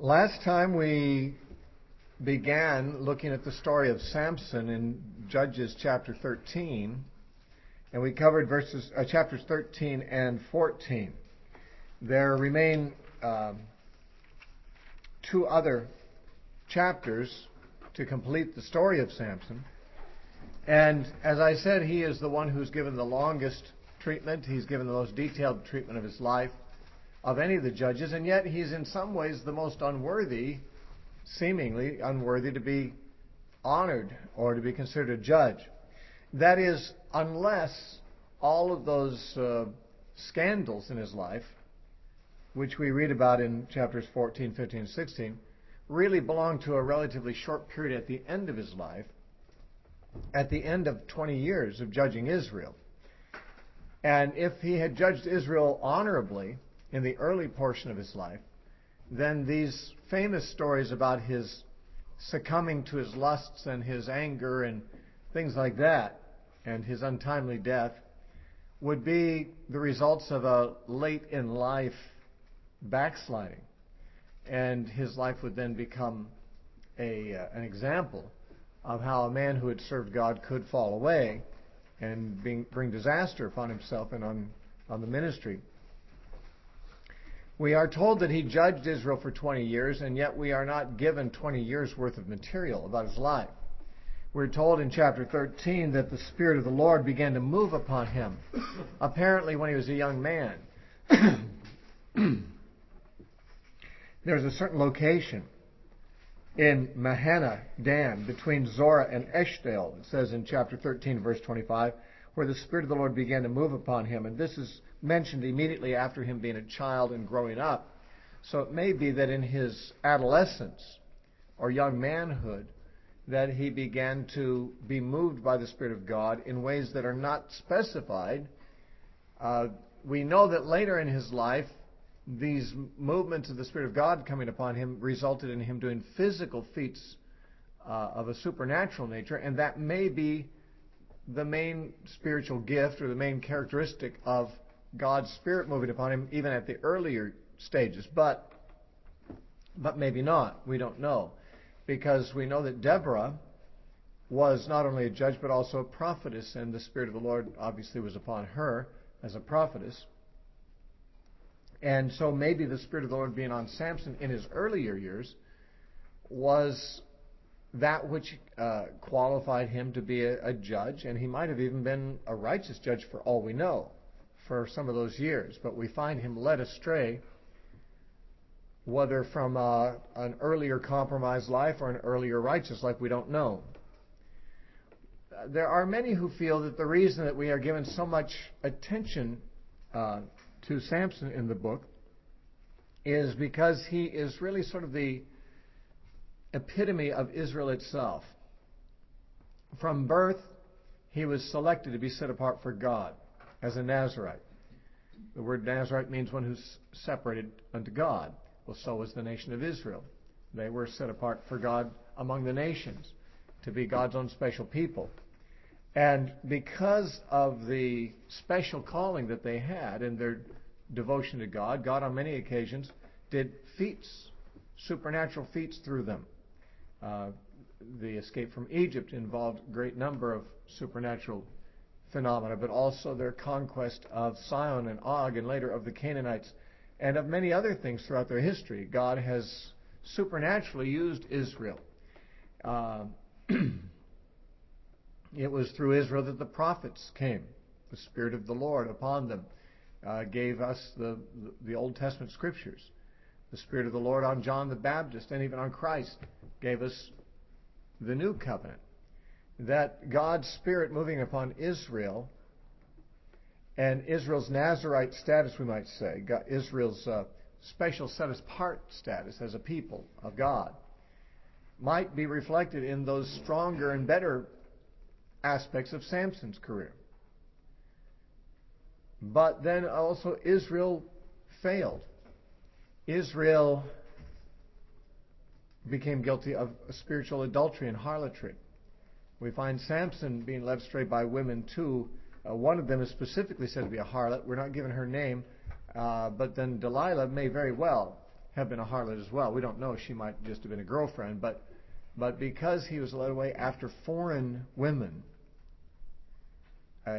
Last time we began looking at the story of Samson in Judges chapter 13, and we covered chapters 13 and 14. There remain two other chapters to complete the story of Samson. And as I said, he is the one who's given the longest treatment. He's given the most detailed treatment of his life of any of the judges, and yet he's in some ways the most unworthy, seemingly unworthy to be honored or to be considered a judge. That is, unless all of those scandals in his life, which we read about in chapters 14, 15, and 16, really belong to a relatively short period at the end of his life, at the end of 20 years of judging Israel. And if he had judged Israel honorably in the early portion of his life, then these famous stories about his succumbing to his lusts and his anger and things like that, and his untimely death, would be the results of a late in life backsliding. And his life would then become an example of how a man who had served God could fall away and bring disaster upon himself and on the ministry. We are told that he judged Israel for 20 years, and yet we are not given 20 years' worth of material about his life. We're told in chapter 13 that the Spirit of the Lord began to move upon him, apparently when he was a young man. There's a certain location in Mahana Dan, between Zorah and Eshtaol, it says in chapter 13, verse 25, where the Spirit of the Lord began to move upon him. And this is mentioned immediately after him being a child and growing up. So it may be that in his adolescence or young manhood that he began to be moved by the Spirit of God in ways that are not specified. We know that later in his life, these movements of the Spirit of God coming upon him resulted in him doing physical feats of a supernatural nature, and that may be the main spiritual gift or the main characteristic of God's Spirit moving upon him even at the earlier stages. But maybe not. We don't know. Because we know that Deborah was not only a judge but also a prophetess, and the Spirit of the Lord obviously was upon her as a prophetess. And so maybe the Spirit of the Lord being on Samson in his earlier years was that which qualified him to be a judge, and he might have even been a righteous judge for all we know for some of those years. But we find him led astray, whether from an earlier compromised life or an earlier righteous life, we don't know. There are many who feel that the reason that we are given so much attention to Samson in the book is because he is really sort of the epitome of Israel itself. From birth, he was selected to be set apart for God as a Nazarite. The word Nazarite means one who's separated unto God. Well, so was the nation of Israel. They were set apart for God among the nations to be God's own special people. And because of the special calling that they had and their devotion to God, God on many occasions did feats, supernatural feats through them. The escape from Egypt involved a great number of supernatural phenomena, but also their conquest of Sihon and Og, and later of the Canaanites, and of many other things throughout their history. God has supernaturally used Israel. It was through Israel that the prophets came. The Spirit of the Lord upon them gave us the Old Testament scriptures. The Spirit of the Lord on John the Baptist and even on Christ gave us the New Covenant. That God's Spirit moving upon Israel and Israel's Nazarite status, we might say, Israel's special set-apart status as a people of God, might be reflected in those stronger and better aspects of Samson's career. But then also Israel failed. Israel became guilty of spiritual adultery and harlotry. We find Samson being led astray by women too. One of them is specifically said to be a harlot. We're not given her name, but then Delilah may very well have been a harlot as well. We don't know. She might just have been a girlfriend. But because he was led away after foreign women,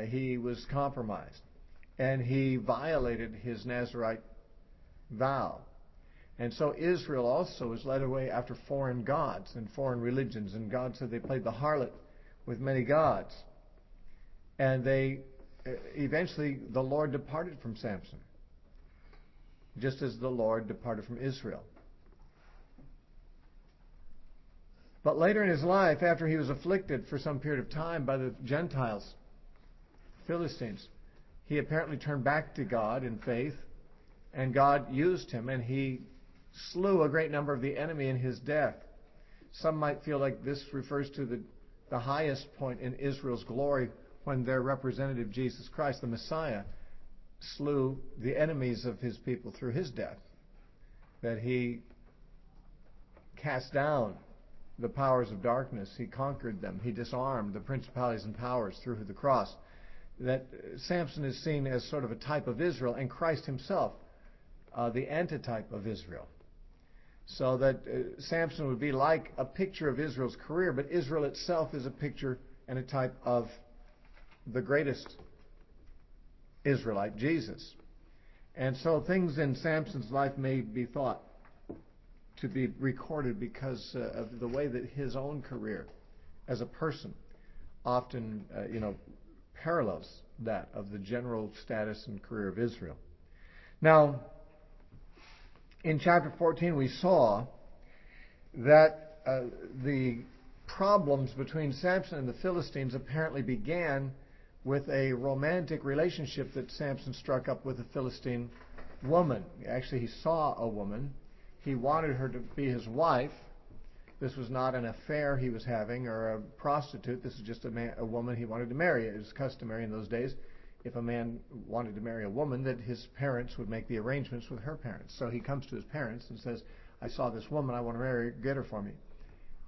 he was compromised. And he violated his Nazirite vow. And so Israel also was led away after foreign gods and foreign religions. And God said they played the harlot with many gods. And eventually the Lord departed from Samson, just as the Lord departed from Israel. But later in his life, after he was afflicted for some period of time by the Gentiles, Philistines, he apparently turned back to God in faith, and God used him, and he slew a great number of the enemy in his death. Some might feel like this refers to the highest point in Israel's glory, when their representative, Jesus Christ, the Messiah, slew the enemies of his people through his death. That he cast down the powers of darkness. He conquered them. He disarmed the principalities and powers through the cross. That Samson is seen as sort of a type of Israel, and Christ himself, the antitype of Israel. So that Samson would be like a picture of Israel's career, but Israel itself is a picture and a type of the greatest Israelite, Jesus. And so things in Samson's life may be thought to be recorded because of the way that his own career as a person often, parallels that of the general status and career of Israel. Now, in chapter 14, we saw that the problems between Samson and the Philistines apparently began with a romantic relationship that Samson struck up with a Philistine woman. Actually, he saw a woman. He wanted her to be his wife. This was not an affair he was having or a prostitute. This is just a woman he wanted to marry. It was customary in those days, if a man wanted to marry a woman, that his parents would make the arrangements with her parents. So he comes to his parents and says, I saw this woman, I want to marry her, get her for me.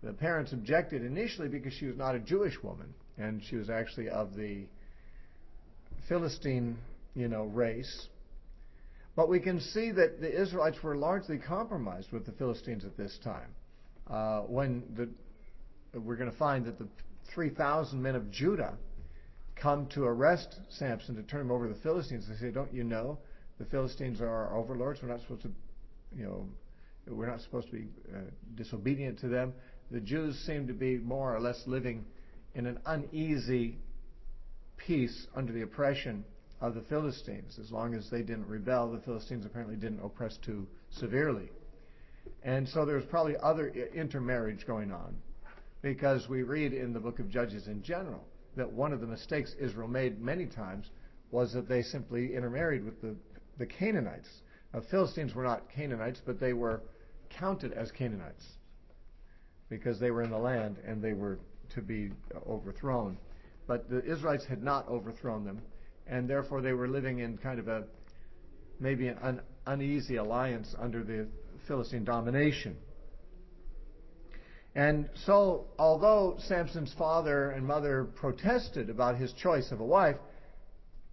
The parents objected initially because she was not a Jewish woman, and she was actually of the Philistine, race. But we can see that the Israelites were largely compromised with the Philistines at this time. We're going to find that the 3,000 men of Judah come to arrest Samson to turn him over to the Philistines. They say, don't you know the Philistines are our overlords? We're not supposed to be disobedient to them. The Jews seem to be more or less living in an uneasy peace under the oppression of the Philistines. As long as they didn't rebel, the Philistines apparently didn't oppress too severely. And so there was probably other intermarriage going on, because we read in the book of Judges in general that one of the mistakes Israel made many times was that they simply intermarried with the Canaanites. Now, Philistines were not Canaanites, but they were counted as Canaanites because they were in the land and they were to be overthrown. But the Israelites had not overthrown them, and therefore they were living in kind of maybe an uneasy alliance under the Philistine domination. And so, although Samson's father and mother protested about his choice of a wife,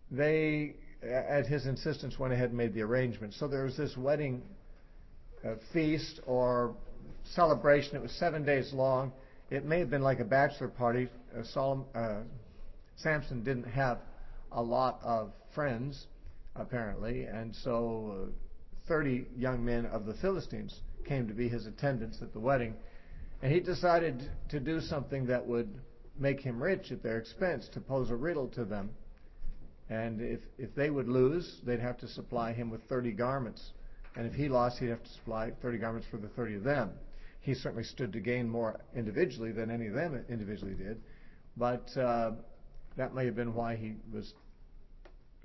they, at his insistence, went ahead and made the arrangement. So there was this wedding feast or celebration. It was 7 days long. It may have been like a bachelor party. Samson didn't have a lot of friends, apparently, and so 30 young men of the Philistines came to be his attendants at the wedding. And he decided to do something that would make him rich at their expense, to pose a riddle to them. And if they would lose, they'd have to supply him with 30 garments. And if he lost, he'd have to supply 30 garments for the 30 of them. He certainly stood to gain more individually than any of them individually did. But that may have been why he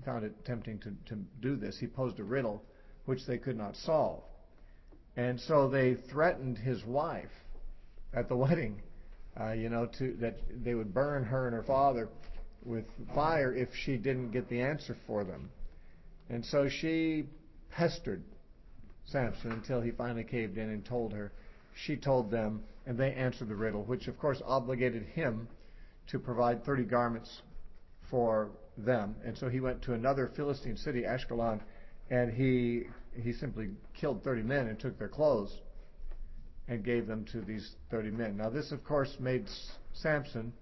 found it tempting to do this. He posed a riddle which they could not solve. And so they threatened his wife at the wedding, that they would burn her and her father with fire if she didn't get the answer for them. And so she pestered Samson until he finally caved in and told her. She told them, and they answered the riddle, which of course obligated him to provide 30 garments for them. And so he went to another Philistine city, Ashkelon, and he he simply killed 30 men and took their clothes and gave them to these 30 men. Now this, of course, made Samson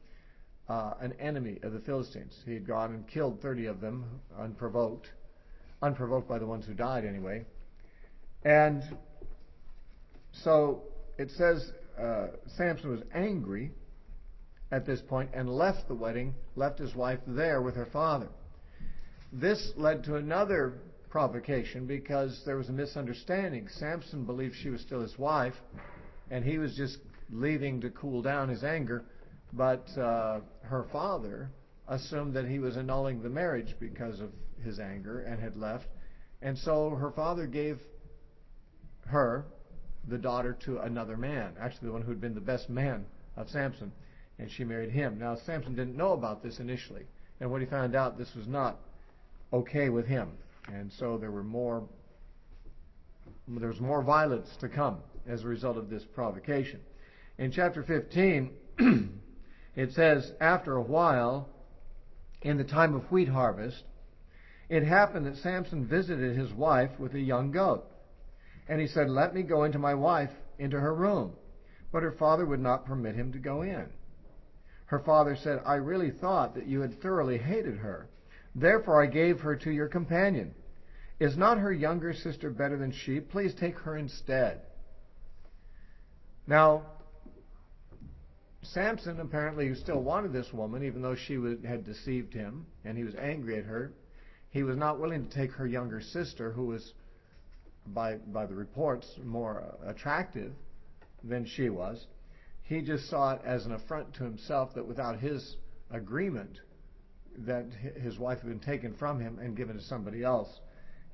an enemy of the Philistines. He had gone and killed 30 of them unprovoked by the ones who died anyway. And so it says Samson was angry at this point and left the wedding, left his wife there with her father. This led to another provocation because there was a misunderstanding. Samson believed she was still his wife, and he was just leaving to cool down his anger, but her father assumed that he was annulling the marriage because of his anger and had left. And so her father gave her, the daughter, to another man, actually the one who had been the best man of Samson, and she married him. Now Samson didn't know about this initially, and when he found out, this was not okay with him, and so there was more violence to come as a result of this provocation. In chapter 15, it says, after a while, in the time of wheat harvest, it happened that Samson visited his wife with a young goat. And he said, "Let me go into my wife, into her room." But her father would not permit him to go in. Her father said, "I really thought that you had thoroughly hated her. Therefore I gave her to your companion. Is not her younger sister better than she? Please take her instead." Now, Samson apparently still wanted this woman, even though she had deceived him, and he was angry at her. He was not willing to take her younger sister, who was, by the reports, more attractive than she was. He just saw it as an affront to himself that without his agreement, that his wife had been taken from him and given to somebody else.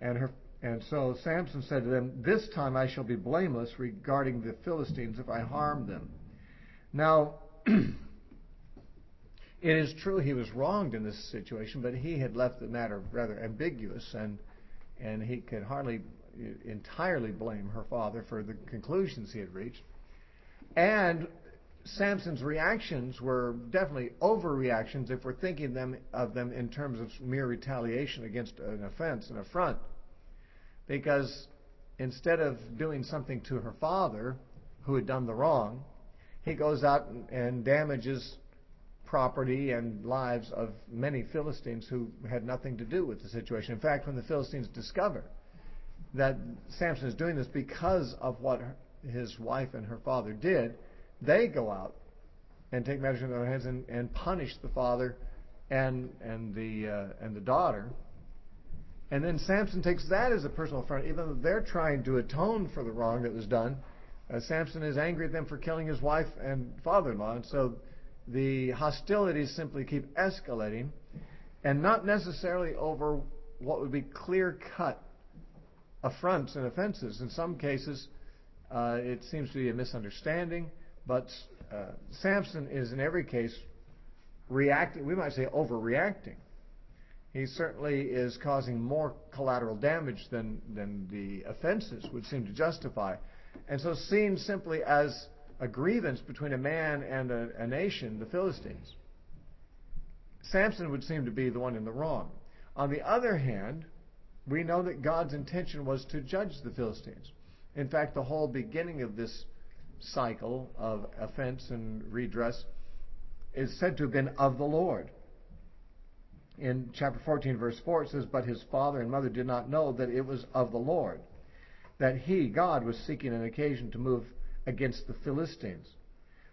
And so Samson said to them, "This time I shall be blameless regarding the Philistines if I harm them." Now, it is true he was wronged in this situation, but he had left the matter rather ambiguous, and he could hardly entirely blame her father for the conclusions he had reached. And Samson's reactions were definitely overreactions if we're thinking of them in terms of mere retaliation against an offense, an affront. Because instead of doing something to her father, who had done the wrong, he goes out and damages property and lives of many Philistines who had nothing to do with the situation. In fact, when the Philistines discover that Samson is doing this because of what his wife and her father did, they go out and take matters into their hands and punish the father and the daughter. And then Samson takes that as a personal affront, even though they're trying to atone for the wrong that was done. Samson is angry at them for killing his wife and father-in-law, and so the hostilities simply keep escalating, and not necessarily over what would be clear-cut affronts and offenses. In some cases, it seems to be a misunderstanding, but Samson is in every case reacting, we might say overreacting. He certainly is causing more collateral damage than the offenses would seem to justify. And so seen simply as a grievance between a man and a nation, the Philistines, Samson would seem to be the one in the wrong. On the other hand, we know that God's intention was to judge the Philistines. In fact, the whole beginning of this cycle of offense and redress is said to have been of the Lord. In chapter 14, verse 4, it says, "But his father and mother did not know that it was of the Lord, that he, God, was seeking an occasion to move against the Philistines.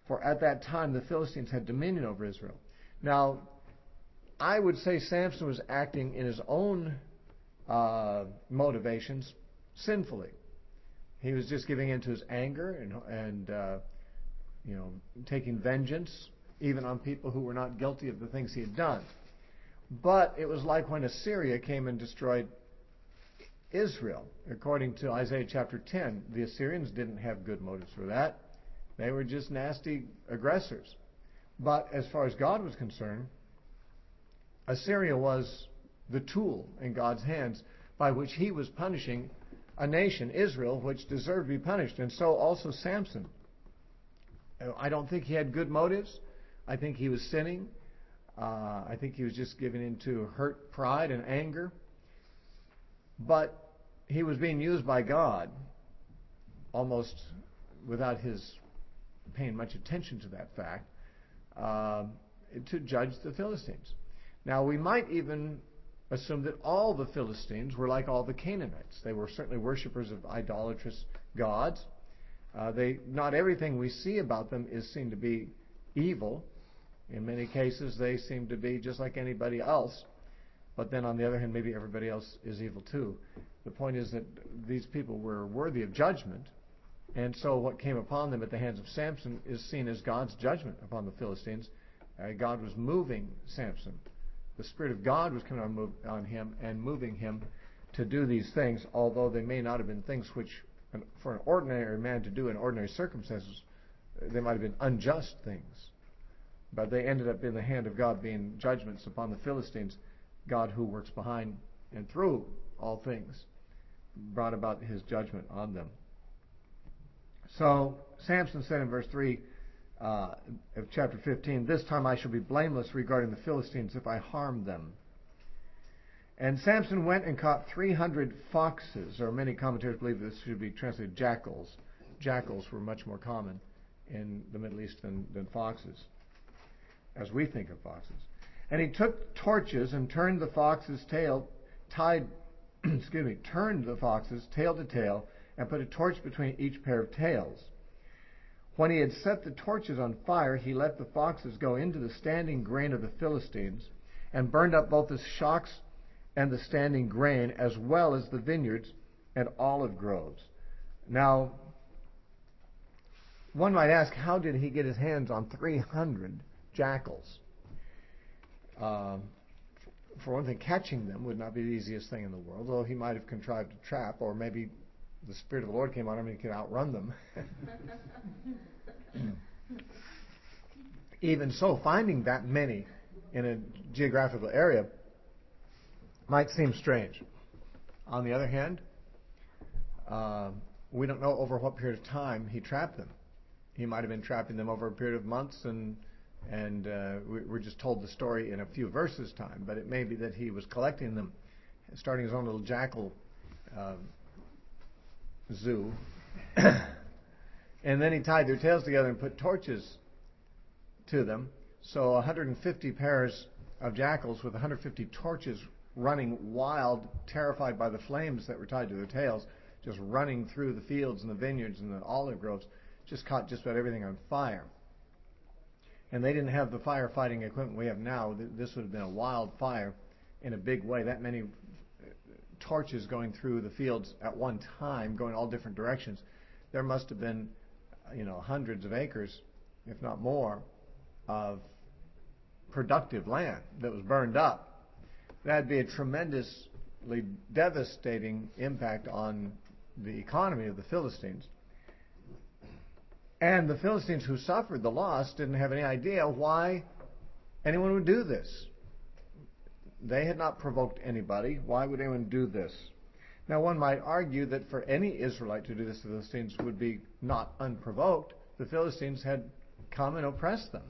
For at that time the Philistines had dominion over Israel." Now, I would say Samson was acting in his own motivations sinfully. He was just giving in to his anger and taking vengeance even on people who were not guilty of the things he had done. But it was like when Assyria came and destroyed Israel. According to Isaiah chapter 10, the Assyrians didn't have good motives for that. They were just nasty aggressors. But as far as God was concerned, Assyria was the tool in God's hands by which he was punishing a nation, Israel, which deserved to be punished. And so also Samson. I don't think he had good motives. I think he was sinning. I think he was just giving in to hurt pride and anger. But he was being used by God almost without his paying much attention to that fact to judge the Philistines. Now, we might even assume that all the Philistines were like all the Canaanites. They were certainly worshippers of idolatrous gods. Not everything we see about them is seen to be evil. In many cases, they seem to be just like anybody else. But then, on the other hand, maybe everybody else is evil too. The point is that these people were worthy of judgment, and so what came upon them at the hands of Samson is seen as God's judgment upon the Philistines. God was moving Samson. The Spirit of God was coming on him and moving him to do these things, although they may not have been things which, for an ordinary man to do in ordinary circumstances, they might have been unjust things. But they ended up in the hand of God being judgments upon the Philistines. God, who works behind and through all things, brought about his judgment on them. So Samson said in verse 3 of chapter 15, "This time I shall be blameless regarding the Philistines if I harm them." And Samson went and caught 300 foxes, or many commentators believe this should be translated jackals. Jackals were much more common in the Middle East than foxes, as we think of foxes. And he took torches and turned the fox's tail, turned the foxes tail to tail, and put a torch between each pair of tails. When he had set the torches on fire, he let the foxes go into the standing grain of the Philistines, and burned up both the shocks and the standing grain, as well as the vineyards and olive groves. Now, one might ask, how did he get his hands on 300 jackals? For one thing, catching them would not be the easiest thing in the world, though he might have contrived a trap, or maybe the Spirit of the Lord came on him and he could outrun them. Even so, finding that many in a geographical area might seem strange. On the other hand, we don't know over what period of time he trapped them. He might have been trapping them over a period of months, and we're just told the story in a few verses' time, but it may be that he was collecting them, starting his own little jackal zoo, and then he tied their tails together and put torches to them. So 150 pairs of jackals with 150 torches running wild, terrified by the flames that were tied to their tails, just running through the fields and the vineyards and the olive groves, just caught just about everything on fire. And they didn't have the firefighting equipment we have now. This would have been a wild fire in a big way. That many torches going through the fields at one time, going all different directions. There must have been, hundreds of acres, if not more, of productive land that was burned up. That'd be a tremendously devastating impact on the economy of the Philistines. And the Philistines who suffered the loss didn't have any idea why anyone would do this. They had not provoked anybody. Why would anyone do this? Now, one might argue that for any Israelite to do this to the Philistines would be not unprovoked. The Philistines had come and oppressed them.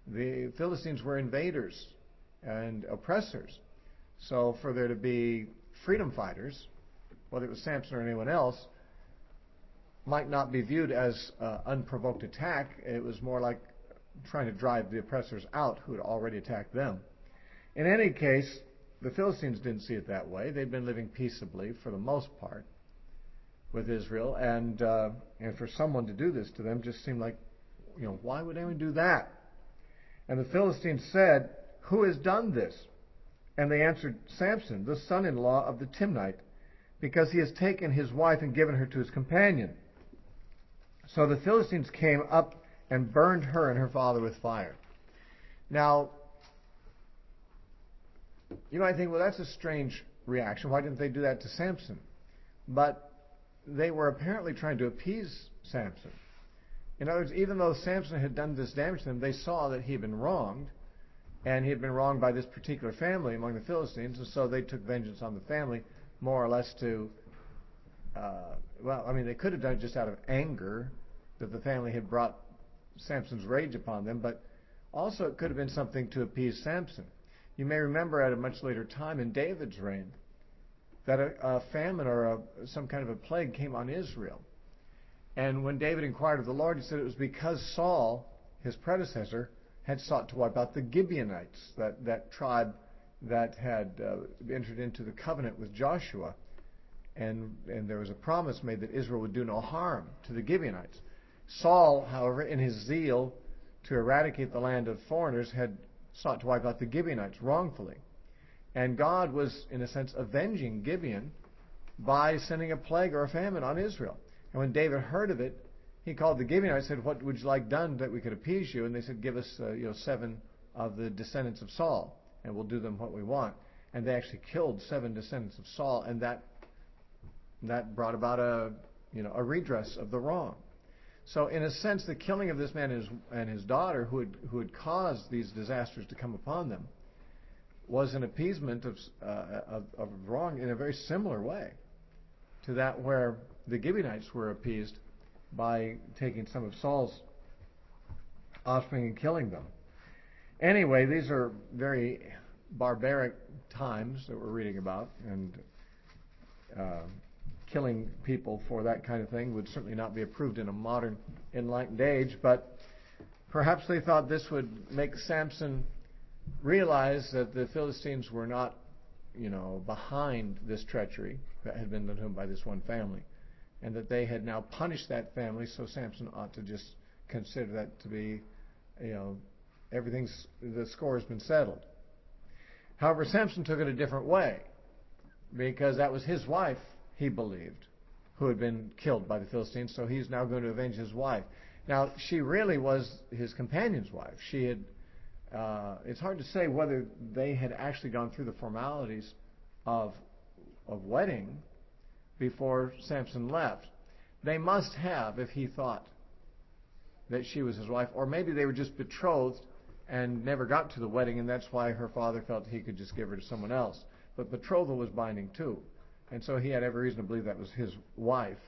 The Philistines were invaders and oppressors. So for there to be freedom fighters, whether it was Samson or anyone else, might not be viewed as unprovoked attack. It was more like trying to drive the oppressors out who had already attacked them. In any case, the Philistines didn't see it that way. They'd been living peaceably for the most part with Israel, and for someone to do this to them just seemed like, why would anyone do that? And the Philistines said, "Who has done this?" And they answered, "Samson, the son-in-law of the Timnite, because he has taken his wife and given her to his companion." So the Philistines came up and burned her and her father with fire. Now, you might think, well, that's a strange reaction. Why didn't they do that to Samson? But they were apparently trying to appease Samson. In other words, even though Samson had done this damage to them, they saw that he had been wronged, and he had been wronged by this particular family among the Philistines, and so they took vengeance on the family, more or less to, they could have done it just out of anger that the family had brought Samson's rage upon them, but also it could have been something to appease Samson. You may remember at a much later time in David's reign, that a famine or some kind of a plague came on Israel. And when David inquired of the Lord, he said it was because Saul, his predecessor, had sought to wipe out the Gibeonites, that tribe that had entered into the covenant with Joshua. And there was a promise made that Israel would do no harm to the Gibeonites. Saul, however, in his zeal to eradicate the land of foreigners, had sought to wipe out the Gibeonites wrongfully. And God was, in a sense, avenging Gibeon by sending a plague or a famine on Israel. And when David heard of it, he called the Gibeonites and said, "What would you like done that we could appease you?" And they said, "Give us 7 of the descendants of Saul, and we'll do them what we want." And they actually killed 7 descendants of Saul, and that brought about a redress of the wrong. So in a sense, the killing of this man and his daughter, who had caused these disasters to come upon them, was an appeasement of wrong in a very similar way to that where the Gibeonites were appeased by taking some of Saul's offspring and killing them. Anyway, these are very barbaric times that we're reading about, and killing people for that kind of thing would certainly not be approved in a modern enlightened age, but perhaps they thought this would make Samson realize that the Philistines were not, behind this treachery that had been done to him by this one family, and that they had now punished that family, so Samson ought to just consider that to be, the score has been settled. However, Samson took it a different way, because that was his wife, he believed, who had been killed by the Philistines, so he's now going to avenge his wife. Now, she really was his companion's wife. She had, it's hard to say whether they had actually gone through the formalities of wedding before Samson left. They must have, if he thought that she was his wife, or maybe they were just betrothed and never got to the wedding, and that's why her father felt he could just give her to someone else. But betrothal was binding too, and so he had every reason to believe that was his wife.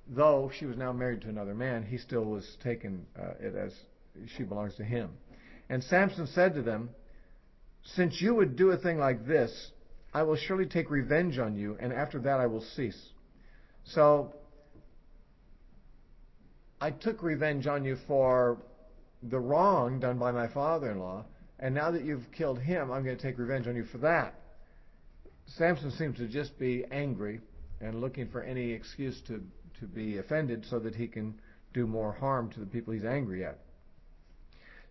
Though she was now married to another man, he still was taking it as she belongs to him. And Samson said to them, "Since you would do a thing like this, I will surely take revenge on you, and after that I will cease. So I took revenge on you for the wrong done by my father-in-law, and now that you've killed him, I'm going to take revenge on you for that." Samson seems to just be angry and looking for any excuse to be offended so that he can do more harm to the people he's angry at.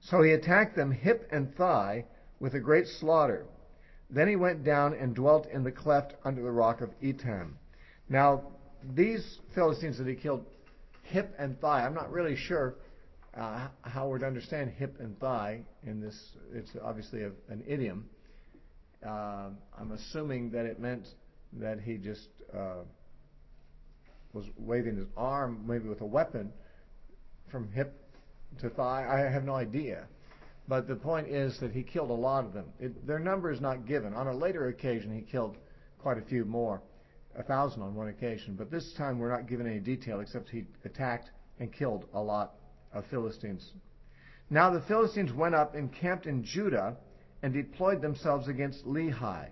So he attacked them hip and thigh with a great slaughter. Then he went down and dwelt in the cleft under the rock of Etam. Now, these Philistines that he killed hip and thigh, I'm not really sure how we're to understand hip and thigh in this. It's obviously an idiom. I'm assuming that it meant that he just was waving his arm, maybe with a weapon, from hip to thigh. I have no idea. But the point is that he killed a lot of them. Their number is not given. On a later occasion, he killed quite a few more, 1,000 on one occasion. But this time we're not given any detail except he attacked and killed a lot of Philistines. Now the Philistines went up and camped in Judah and deployed themselves against Lehi.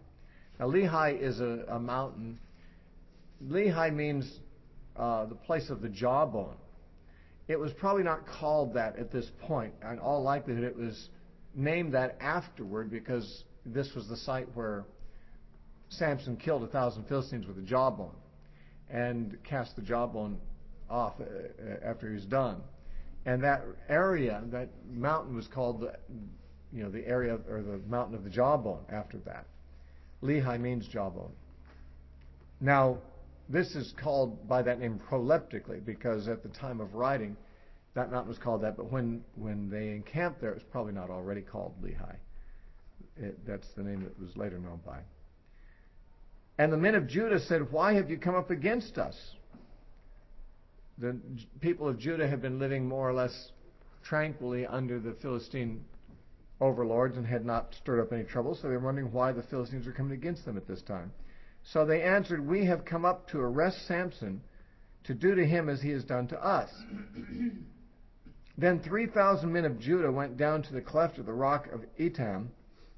Now Lehi is a mountain. Lehi means the place of the jawbone. It was probably not called that at this point. In all likelihood, it was named that afterward because this was the site where Samson killed 1,000 Philistines with a jawbone and cast the jawbone off after he was done. And that area, that mountain, was called the area or the mountain of the jawbone after that. Lehi means jawbone. Now, this is called by that name proleptically because at the time of writing, that mountain was called that. But when they encamped there, it was probably not already called Lehi. That's the name that was later known by. And the men of Judah said, "Why have you come up against us?" The people of Judah had been living more or less tranquilly under the Philistine overlords and had not stirred up any trouble, so they were wondering why the Philistines were coming against them at this time. So they answered, "We have come up to arrest Samson, to do to him as he has done to us." Then 3,000 men of Judah went down to the cleft of the rock of Etam,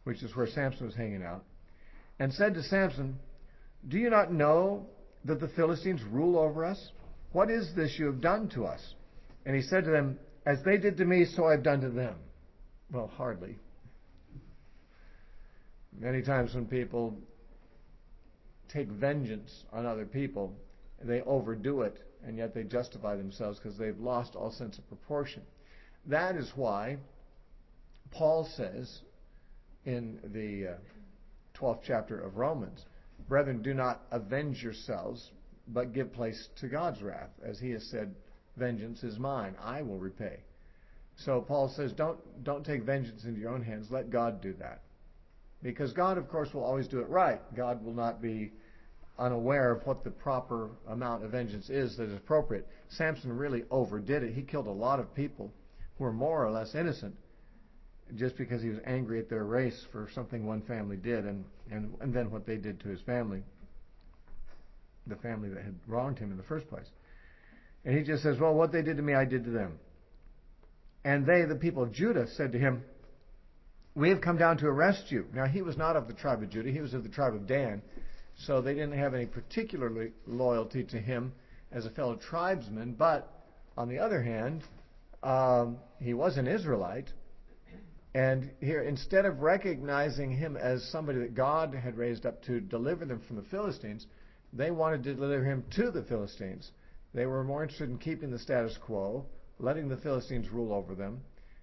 which is where Samson was hanging out, and said to Samson, Do you not know that the Philistines rule over us? What is this you have done to us? And he said to them, as they did to me, so I have done to them. Well, hardly. Many times when people take vengeance on other people, they overdo it, and yet they justify themselves because they've lost all sense of proportion. That is why Paul says in the 12th chapter of Romans, brethren, do not avenge yourselves, but give place to God's wrath. As he has said, vengeance is mine, I will repay. So Paul says, don't take vengeance into your own hands, let God do that. Because God, of course, will always do it right. God will not be unaware of what the proper amount of vengeance is that is appropriate. Samson really overdid it. He killed a lot of people who were more or less innocent just because he was angry at their race for something one family did and then what they did to his family, the family that had wronged him in the first place. And he just says, well, what they did to me, I did to them. And they, the people of Judah, said to him, we have come down to arrest you. Now, he was not of the tribe of Judah. He was of the tribe of Dan. So they didn't have any particular loyalty to him as a fellow tribesman. But, on the other hand, he was an Israelite. And here, instead of recognizing him as somebody that God had raised up to deliver them from the Philistines, they wanted to deliver him to the Philistines. They were more interested in keeping the status quo, letting the Philistines rule over them.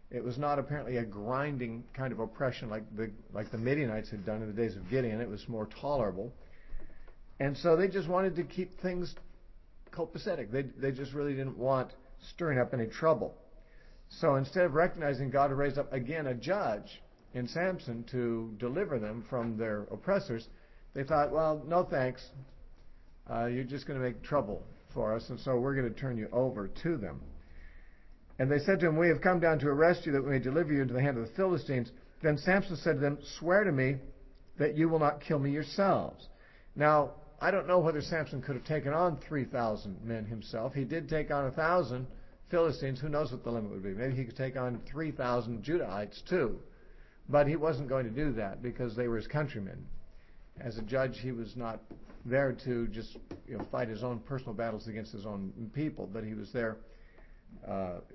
It was not apparently a grinding kind of oppression like the Midianites had done in the days of Gideon. It was more tolerable. And so they just wanted to keep things copacetic. They just really didn't want stirring up any trouble. So instead of recognizing God had raised up again a judge in Samson to deliver them from their oppressors, they thought, well, no thanks. You're just going to make trouble for us, and so we're going to turn you over to them. And they said to him, we have come down to arrest you that we may deliver you into the hand of the Philistines. Then Samson said to them, swear to me that you will not kill me yourselves. Now, I don't know whether Samson could have taken on 3,000 men himself. He did take on 1,000 Philistines. Who knows what the limit would be? Maybe he could take on 3,000 Judahites too. But he wasn't going to do that because they were his countrymen. As a judge, he was not there to just fight his own personal battles against his own people, but he was there.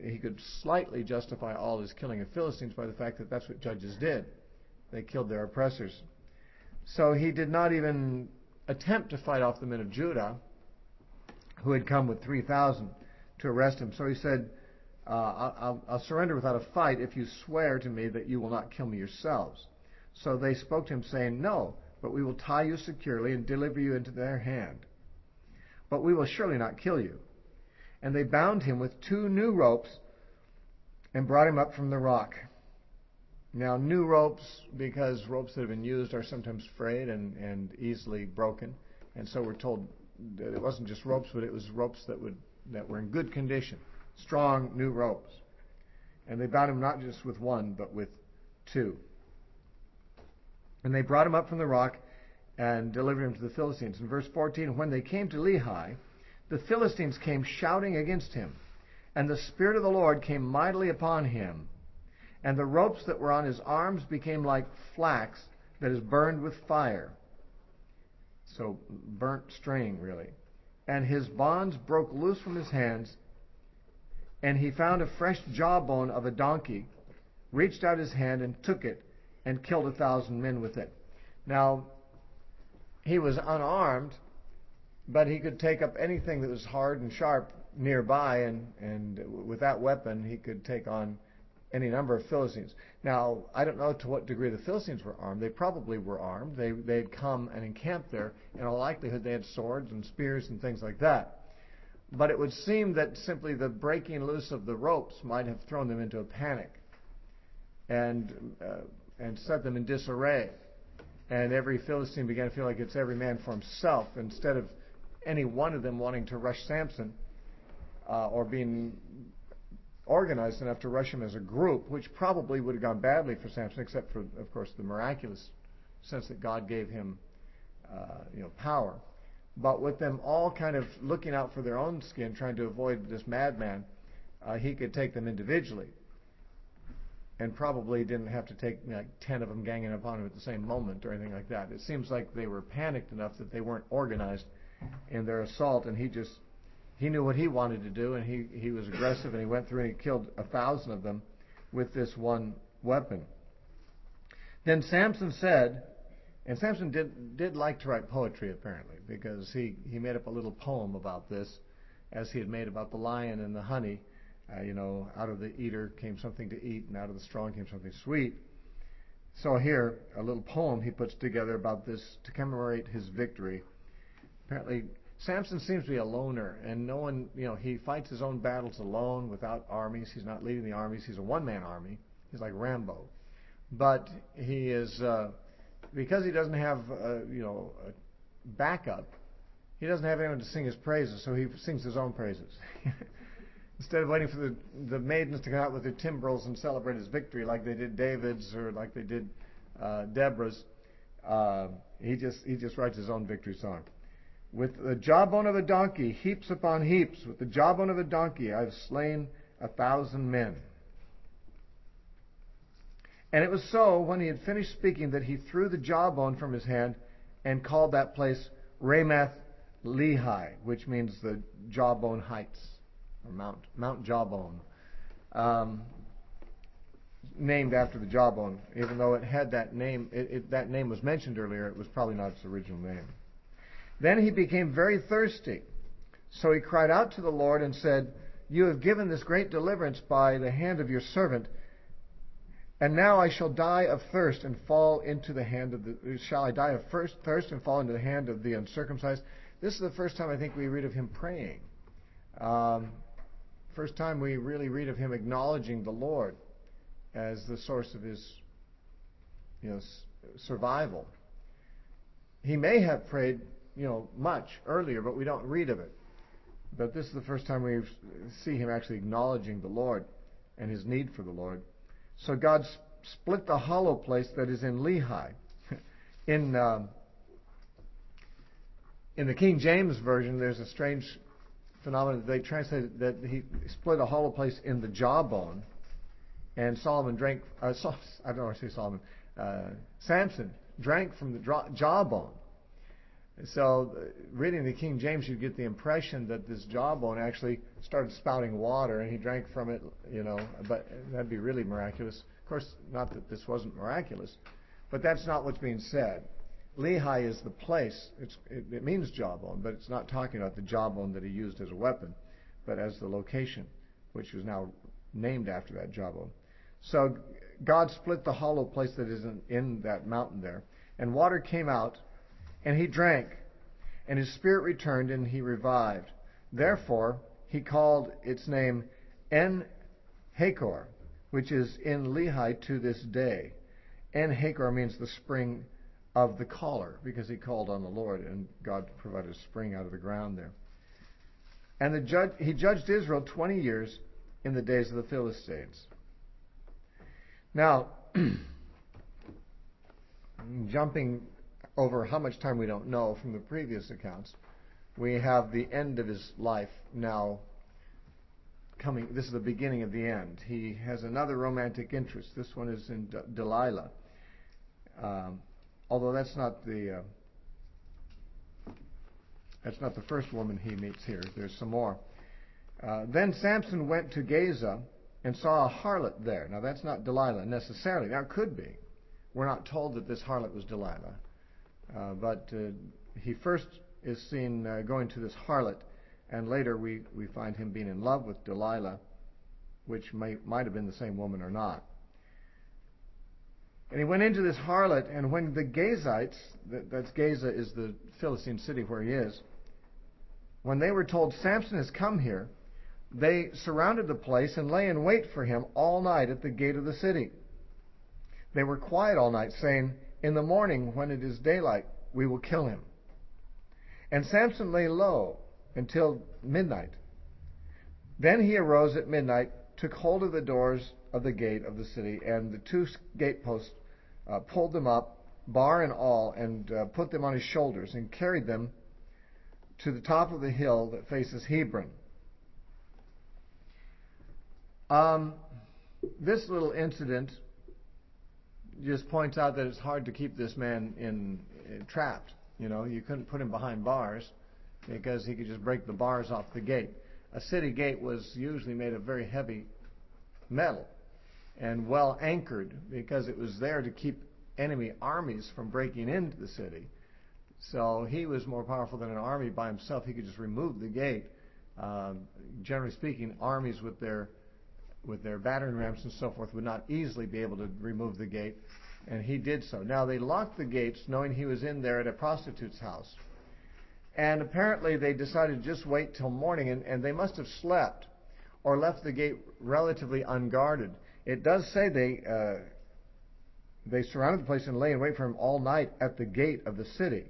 He could slightly justify all his killing of Philistines by the fact that that's what judges did. They killed their oppressors. So he did not even attempt to fight off the men of Judah who had come with 3,000 to arrest him. So he said, I'll surrender without a fight if you swear to me that you will not kill me yourselves. So they spoke to him, saying, no, but we will tie you securely and deliver you into their hand. But we will surely not kill you. And they bound him with 2 new ropes and brought him up from the rock. Now, new ropes, because ropes that have been used are sometimes frayed and easily broken. And so we're told that it wasn't just ropes, but it was ropes that were in good condition. Strong, new ropes. And they bound him not just with 1, but with 2. And they brought him up from the rock and delivered him to the Philistines. In verse 14, when they came to Lehi, the Philistines came shouting against him, and the Spirit of the Lord came mightily upon him, and the ropes that were on his arms became like flax that is burned with fire. So burnt string, really. And his bonds broke loose from his hands, and he found a fresh jawbone of a donkey, reached out his hand and took it, and killed 1,000 men with it. Now, he was unarmed, but he could take up anything that was hard and sharp nearby, and with that weapon he could take on any number of Philistines. Now, I don't know to what degree the Philistines were armed. They probably were armed. They had come and encamped there. In all likelihood, they had swords and spears and things like that. But it would seem that simply the breaking loose of the ropes might have thrown them into a panic and set them in disarray. And every Philistine began to feel like it's every man for himself, instead of any one of them wanting to rush Samson or being organized enough to rush him as a group, which probably would have gone badly for Samson, except for, of course, the miraculous sense that God gave him power. But with them all kind of looking out for their own skin, trying to avoid this madman, he could take them individually. and probably didn't have to take like 10 of them ganging upon him at the same moment or anything like that. It seems like they were panicked enough that they weren't organized in their assault, and he knew what he wanted to do, and he was aggressive, and he went through and he killed 1,000 of them with this one weapon. Then Samson said, and Samson did like to write poetry apparently, because he made up a little poem about this, as he had made about the lion and the honey. Out of the eater came something to eat, and out of the strong came something sweet. So here, a little poem he puts together about this to commemorate his victory. Apparently, Samson seems to be a loner, and no one, he fights his own battles alone without armies. He's not leading the armies. He's a one-man army. He's like Rambo. But he is, because he doesn't have, a backup, he doesn't have anyone to sing his praises, so he sings his own praises. Instead of waiting for the maidens to come out with their timbrels and celebrate his victory like they did David's or like they did Deborah's, he just writes his own victory song. With the jawbone of a donkey, heaps upon heaps, with the jawbone of a donkey, I've slain 1,000 men. And it was so, when he had finished speaking, that he threw the jawbone from his hand and called that place Ramath Lehi, which means the jawbone heights, or Mount Jawbone, named after the jawbone. Even though it had that name, that name was mentioned earlier, it was probably not its original name. Then he became very thirsty. So he cried out to the Lord and said, "You have given this great deliverance by the hand of your servant, and now I shall die of thirst and fall into the hand of the... Shall I die of thirst and fall into the hand of the uncircumcised?" This is the first time I think we read of him praying. First time we really read of him acknowledging the Lord as the source of his survival. He may have prayed much earlier, but we don't read of it. But this is the first time we see him actually acknowledging the Lord and his need for the Lord. So God split the hollow place that is in Lehi. In the King James Version, there's a strange phenomenon. They translated that he split a hollow place in the jawbone, and Solomon drank. I don't want to say Solomon. Samson drank from the jawbone. So, reading the King James, you get the impression that this jawbone actually started spouting water, and he drank from it, but that'd be really miraculous. Of course, not that this wasn't miraculous, but that's not what's being said. Lehi is the place. It means jawbone, but it's not talking about the jawbone that he used as a weapon, but as the location, which is now named after that jawbone. So, God split the hollow place that is in that mountain there, and water came out, and he drank, and his spirit returned, and he revived. Therefore, he called its name En-Hakor, which is in Lehi to this day. En-Hakor means the spring of the caller, because he called on the Lord, and God provided a spring out of the ground there. And he judged Israel 20 years in the days of the Philistines. Now, jumping over how much time we don't know from the previous accounts, we have the end of his life now coming. This is the beginning of the end. He has another romantic interest. This one is in Delilah. Although that's not the first woman he meets here. There's some more. Then Samson went to Gaza and saw a harlot there. Now that's not Delilah necessarily. Now it could be. We're not told that this harlot was Delilah. But he first is seen going to this harlot, and later we find him being in love with Delilah, which might have been the same woman or not. And he went into this harlot, and when the Gazites, that's Gaza is the Philistine city where he is, when they were told Samson has come here, they surrounded the place and lay in wait for him all night at the gate of the city. They were quiet all night, saying, "In the morning, when it is daylight, we will kill him." And Samson lay low until midnight. Then he arose at midnight, took hold of the doors of the gate of the city, and the two gateposts, pulled them up, bar and all, and put them on his shoulders, and carried them to the top of the hill that faces Hebron. this little incident just points out that it's hard to keep this man trapped. You couldn't put him behind bars because he could just break the bars off the gate. A city gate was usually made of very heavy metal and well anchored because it was there to keep enemy armies from breaking into the city. So he was more powerful than an army by himself. He could just remove the gate. Generally speaking, armies with their battering rams and so forth would not easily be able to remove the gate, and he did so. Now, they locked the gates knowing he was in there at a prostitute's house. And apparently they decided to just wait till morning, and they must have slept or left the gate relatively unguarded. It does say they surrounded the place and lay in wait for him all night at the gate of the city.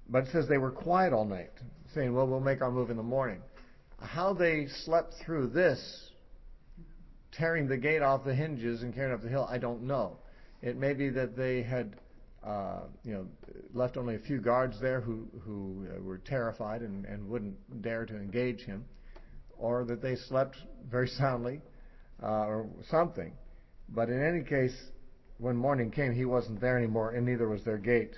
But it says they were quiet all night, saying, well, we'll make our move in the morning. How they slept through this, tearing the gate off the hinges and carrying it up the hill, I don't know. It may be that they had left only a few guards there who were terrified and wouldn't dare to engage him, or that they slept very soundly, or something. But in any case, when morning came, he wasn't there anymore, and neither was their gate.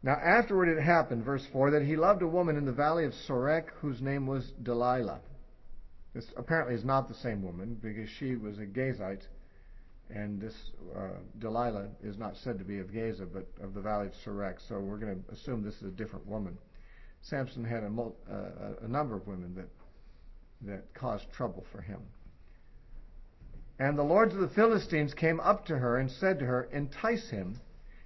Now afterward it happened, verse 4, that he loved a woman in the valley of Sorek whose name was Delilah. This apparently is not the same woman, because she was a Gazite, and this Delilah is not said to be of Gaza, but of the valley of Sorek. So we're going to assume this is a different woman. Samson had a number of women that caused trouble for him. And the lords of the Philistines came up to her and said to her, entice him,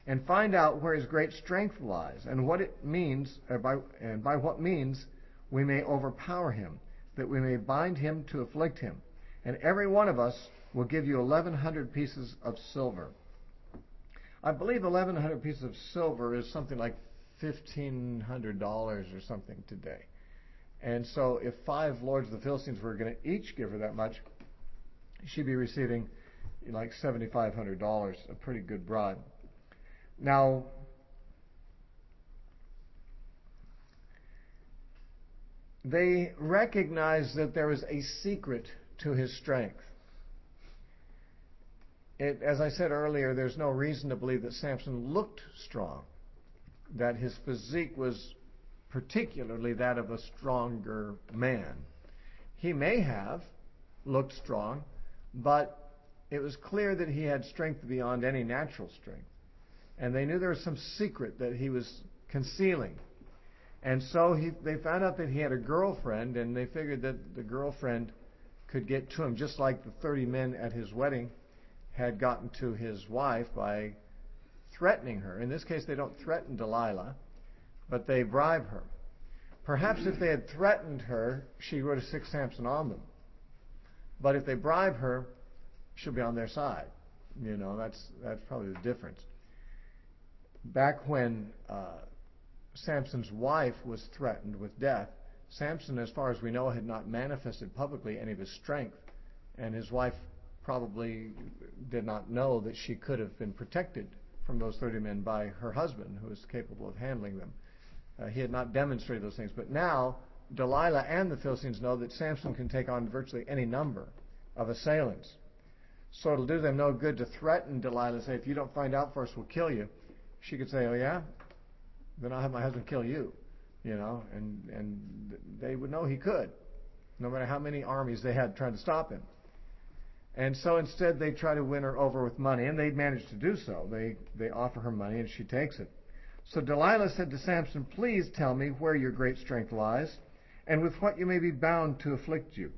and find out where his great strength lies, and what it means, and by what means we may overpower him, that we may bind him to afflict him. And every one of us will give you 1,100 pieces of silver. I believe 1,100 pieces of silver is something like $1,500 or something today. And so if 5 lords of the Philistines were going to each give her that much, she'd be receiving like $7,500, a pretty good bribe. Now, they recognized that there was a secret to his strength. As I said earlier, there's no reason to believe that Samson looked strong, that his physique was particularly that of a stronger man. He may have looked strong, but it was clear that he had strength beyond any natural strength. And they knew there was some secret that he was concealing. And so they found out that he had a girlfriend, and they figured that the girlfriend could get to him, just like the 30 men at his wedding had gotten to his wife by threatening her. In this case, they don't threaten Delilah, but they bribe her. Perhaps if they had threatened her, she would have sicked Samson on them. But if they bribe her, she'll be on their side. That's probably the difference. Back when Samson's wife was threatened with death, Samson, as far as we know, had not manifested publicly any of his strength, and his wife probably did not know that she could have been protected from those 30 men by her husband, who was capable of handling them. He had not demonstrated those things. But now, Delilah and the Philistines know that Samson can take on virtually any number of assailants. So it'll do them no good to threaten Delilah and say, if you don't find out for us, we'll kill you. She could say, oh yeah? Then I'll have my husband kill you. And they would know he could, no matter how many armies they had trying to stop him. And so instead they try to win her over with money, and they manage to do so. They offer her money, and she takes it. So Delilah said to Samson, please tell me where your great strength lies, and with what you may be bound to afflict you.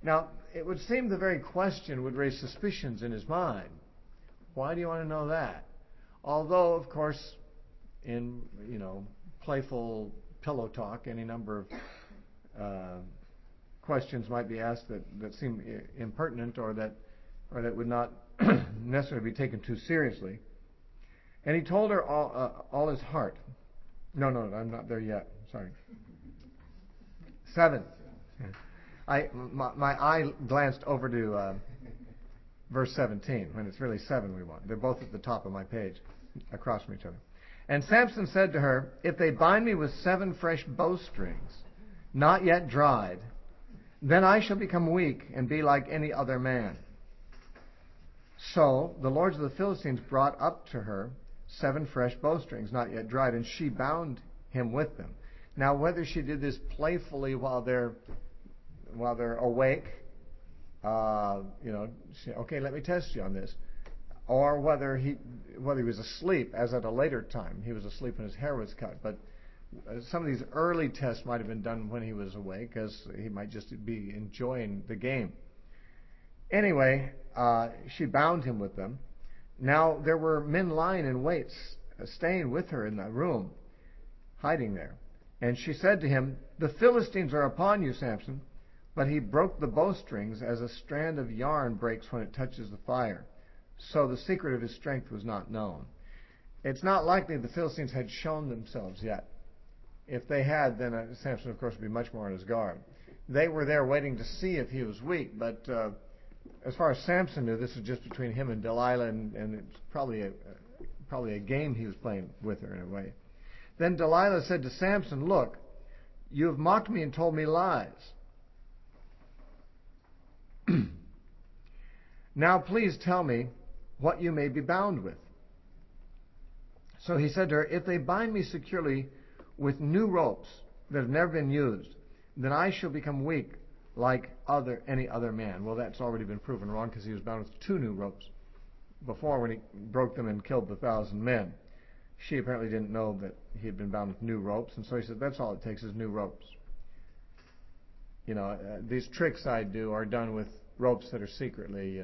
Now, it would seem the very question would raise suspicions in his mind. Why do you want to know that? Although, of course, in playful pillow talk, any number of questions might be asked that seem impertinent or that would not necessarily be taken too seriously. And he told her all his heart. No, I'm not there yet. Sorry. 7. My eye glanced over to verse 17, when it's really 7 we want. They're both at the top of my page, across from each other. And Samson said to her, if they bind me with 7 fresh bowstrings, not yet dried, Then I shall become weak and be like any other man. So the lords of the Philistines brought up to her 7 fresh bowstrings, not yet dried, and she bound him with them. Now, whether she did this playfully while they're awake, okay, let me test you on this, or whether he was asleep, as at a later time. He was asleep when his hair was cut, but some of these early tests might have been done when he was awake, as he might just be enjoying the game. Anyway, she bound him with them. Now there were men lying in wait, staying with her in the room, hiding there. And she said to him, "The Philistines are upon you, Samson." But he broke the bowstrings as a strand of yarn breaks when it touches the fire. So the secret of his strength was not known. It's not likely the Philistines had shown themselves yet. If they had, then Samson, of course, would be much more on his guard. They were there waiting to see if he was weak, but as far as Samson knew, this was just between him and Delilah, and it's probably a game he was playing with her in a way. Then Delilah said to Samson, "Look, you have mocked me and told me lies. Now please tell me what you may be bound with." So he said to her, "If they bind me securely with new ropes that have never been used, then I shall become weak like any other man." Well, that's already been proven wrong, because he was bound with 2 new ropes before when he broke them and killed the 1,000 men. She apparently didn't know that he had been bound with new ropes, and so he said, "That's all it takes is new ropes." These tricks I do are done with ropes that are secretly,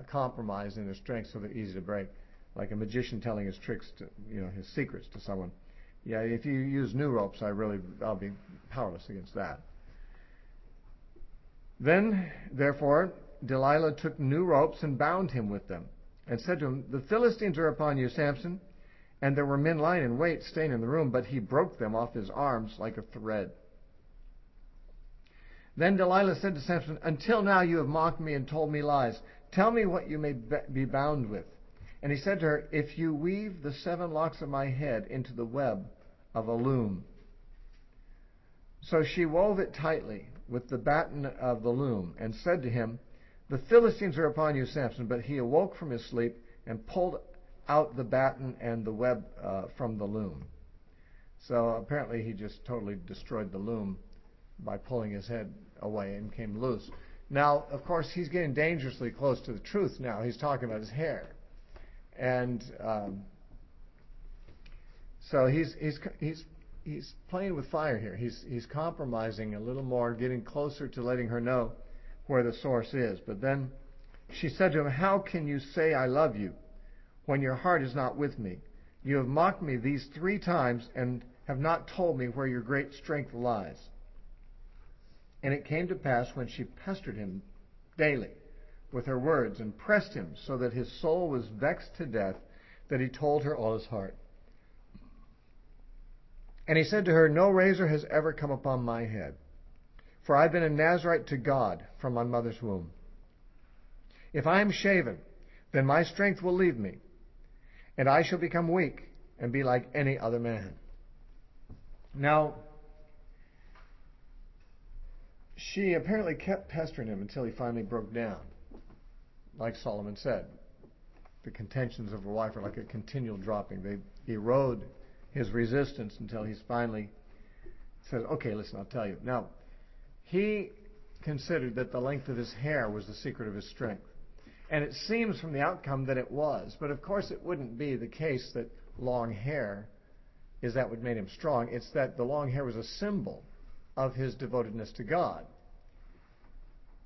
compromised in their strength, so they're easy to break. Like a magician telling his tricks to, his secrets to someone. Yeah, if you use new ropes, I'll be powerless against that. Then, therefore, Delilah took new ropes and bound him with them, and said to him, "The Philistines are upon you, Samson." And there were men lying in wait, staying in the room, but he broke them off his arms like a thread. Then Delilah said to Samson, "Until now you have mocked me and told me lies. Tell me what you may be bound with." And he said to her, "If you weave the 7 locks of my head into the web of a loom." So she wove it tightly with the batten of the loom, and said to him, "The Philistines are upon you, Samson." But he awoke from his sleep and pulled out the batten and the web from the loom. So apparently he just totally destroyed the loom by pulling his head away and came loose. Now, of course, he's getting dangerously close to the truth now. He's talking about his hair. And so he's playing with fire here. He's compromising a little more, getting closer to letting her know where the source is. But then she said to him, "How can you say I love you when your heart is not with me? You have mocked me these 3 times and have not told me where your great strength lies." And it came to pass, when she pestered him daily with her words and pressed him so that his soul was vexed to death, that he told her all his heart. And he said to her, "No razor has ever come upon my head, for I've been a Nazirite to God from my mother's womb. If I am shaven, then my strength will leave me, and I shall become weak and be like any other man." Now, she apparently kept pestering him until he finally broke down. Like Solomon said, the contentions of a wife are like a continual dropping. They erode his resistance until he's finally says, "Okay, listen, I'll tell you." Now, he considered that the length of his hair was the secret of his strength. And it seems from the outcome that it was. But of course it wouldn't be the case that long hair is that what made him strong. It's that the long hair was a symbol of his devotedness to God.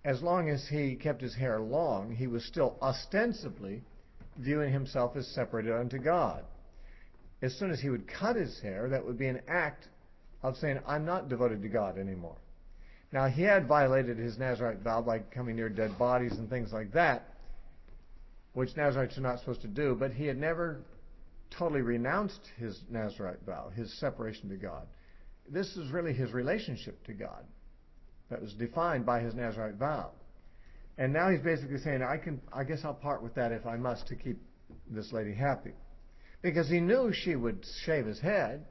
As long as he kept his hair long, he was still ostensibly viewing himself as separated unto God. As soon as he would cut his hair, that would be an act of saying, "I'm not devoted to God anymore." Now, he had violated his Nazirite vow by coming near dead bodies and things like that, which Nazirites are not supposed to do, but he had never totally renounced his Nazirite vow, his separation to God. This is really his relationship to God that was defined by his Nazirite vow. And now he's basically saying, I guess I'll part with that if I must to keep this lady happy. Because he knew she would shave his head.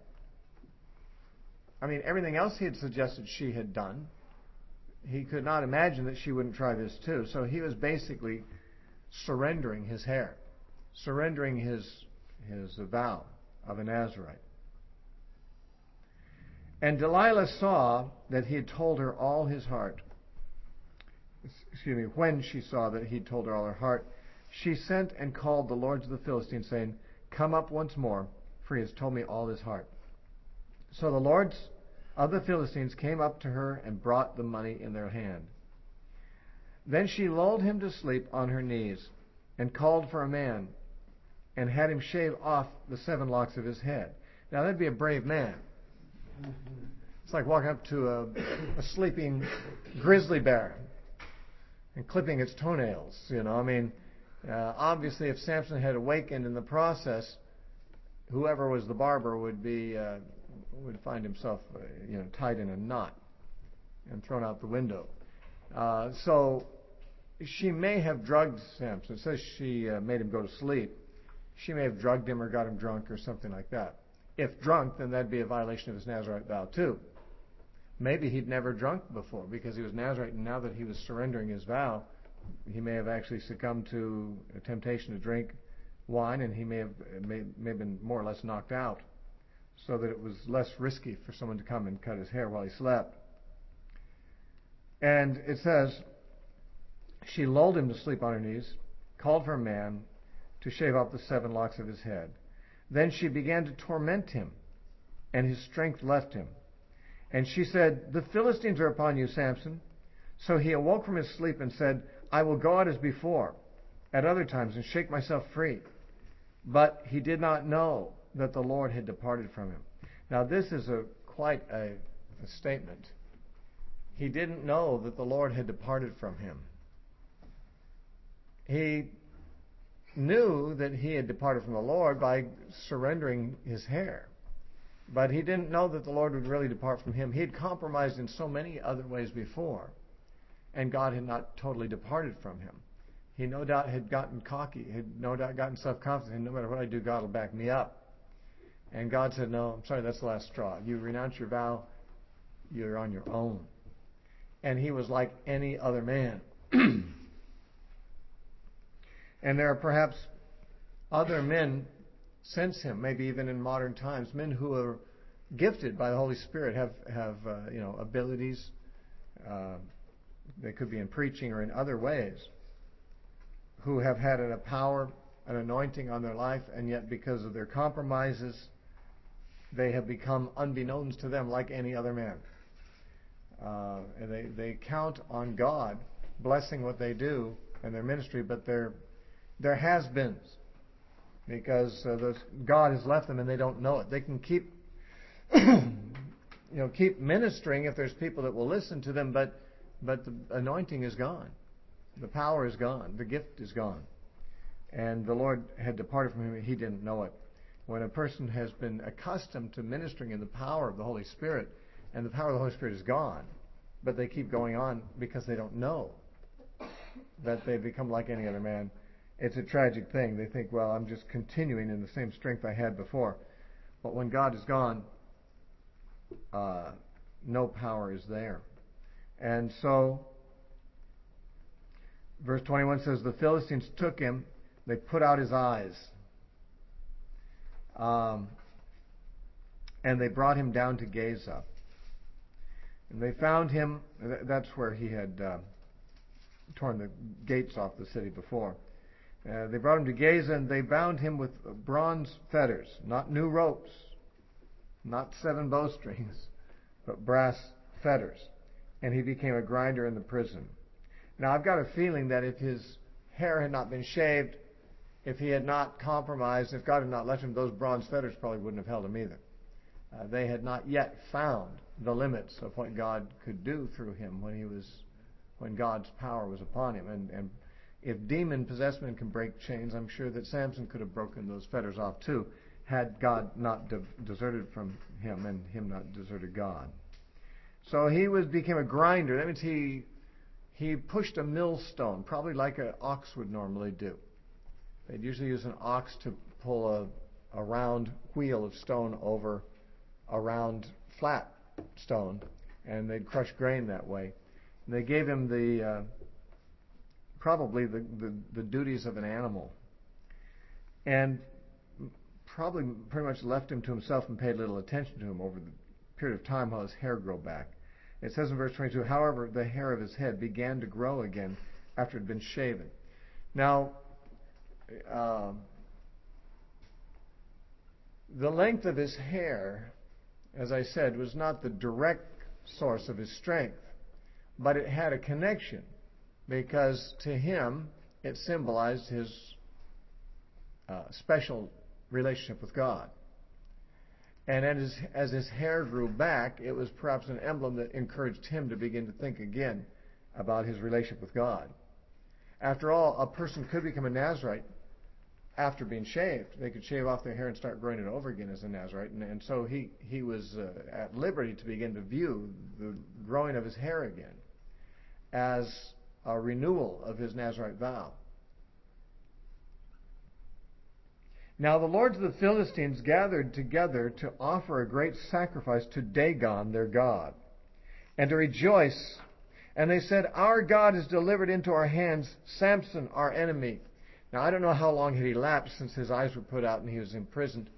I mean, everything else he had suggested she had done. he could not imagine that she wouldn't try this too. So he was basically surrendering his hair, surrendering his vow of a Nazarite. And Delilah saw that he had told her all his heart. When she saw that he told her all her heart, she sent and called the lords of the Philistines, saying, "Come up once more, for he has told me all his heart." So the lords of the Philistines came up to her and brought the money in their hand. Then she lulled him to sleep on her knees, and called for a man, and had him shave off the 7 locks of his head. Now that'd be a brave man. It's like walking up to a sleeping grizzly bear and clipping its toenails. Obviously, if Samson had awakened in the process, whoever was the barber would find himself, tied in a knot and thrown out the window. So she may have drugged Samson. It says she made him go to sleep. She may have drugged him or got him drunk or something like that. If drunk, then that'd be a violation of his Nazarite vow too. Maybe he'd never drunk been because he was Nazarite, and now that he was surrendering his vow, he may have actually succumbed to a temptation to drink wine, and he may have been more or less knocked out, so that it was less risky for someone to come and cut his hair while he slept. And it says, she lulled him to sleep on her knees, called for a man to shave off the 7 locks of his head. Then she began to torment him, and his strength left him. And she said, "The Philistines are upon you, Samson." So he awoke from his sleep and said, "I will go out as before, at other times, and shake myself free." But he did not know that the Lord had departed from him. Now this is quite a statement. He didn't know that the Lord had departed from him. He knew that he had departed from the Lord by surrendering his hair. But he didn't know that the Lord would really depart from him. He had compromised in so many other ways before, and God had not totally departed from him. He no doubt had gotten cocky, had no doubt gotten self-confident, and no matter what I do, God will back me up. And God said, "No, I'm sorry, that's the last straw. You renounce your vow, you're on your own." And he was like any other man. And there are perhaps other men since him, maybe even in modern times, men who are gifted by the Holy Spirit, have abilities. They could be in preaching or in other ways, who have had a power, an anointing on their life, and yet because of their compromises, they have become, unbeknownst to them, like any other man. And they count on God blessing what they do and their ministry, but they're has-beens, because God has left them and they don't know it. They can keep keep ministering if there's people that will listen to them, but the anointing is gone. The power is gone. The gift is gone. And the Lord had departed from him. He didn't know it. When a person has been accustomed to ministering in the power of the Holy Spirit, and the power of the Holy Spirit is gone, but they keep going on because they don't know that they've become like any other man, it's a tragic thing. They think, well, I'm just continuing in the same strength I had before. But when God is gone, no power is there. And so, verse 21 says, the Philistines took him, they put out his eyes, and they brought him down to Gaza. And they found him, that's where he had torn the gates off the city before. They brought him to Gaza, and they bound him with bronze fetters, not new ropes, not 7 bowstrings, but brass fetters. And he became a grinder in the prison. Now, I've got a feeling that if his hair had not been shaved, if he had not compromised, if God had not left him, those bronze fetters probably wouldn't have held him either. They had not yet found the limits of what God could do through him when God's power was upon him. And if demon-possessed men can break chains, I'm sure that Samson could have broken those fetters off too, had God not deserted from him and him not deserted God. So he became a grinder. That means he pushed a millstone, probably like an ox would normally do. They'd usually use an ox to pull a round wheel of stone over a round flat stone, and they'd crush grain that way. They gave him probably the duties of an animal, and probably pretty much left him to himself and paid little attention to him over the period of time while his hair grew back. It says in verse 22, however, the hair of his head began to grow again after it had been shaven. Now, the length of his hair, as I said, was not the direct source of his strength, but it had a connection, because to him it symbolized his special relationship with God. And as his hair grew back, it was perhaps an emblem that encouraged him to begin to think again about his relationship with God. After all, a person could become a Nazirite after being shaved. They could shave off their hair and start growing it over again as a Nazirite. And so he was at liberty to begin to view the growing of his hair again as a renewal of his Nazirite vow. Now the lords of the Philistines gathered together to offer a great sacrifice to Dagon, their god, and to rejoice. And they said, our God is delivered into our hands, Samson, our enemy. Now I don't know how long had elapsed since his eyes were put out and he was imprisoned.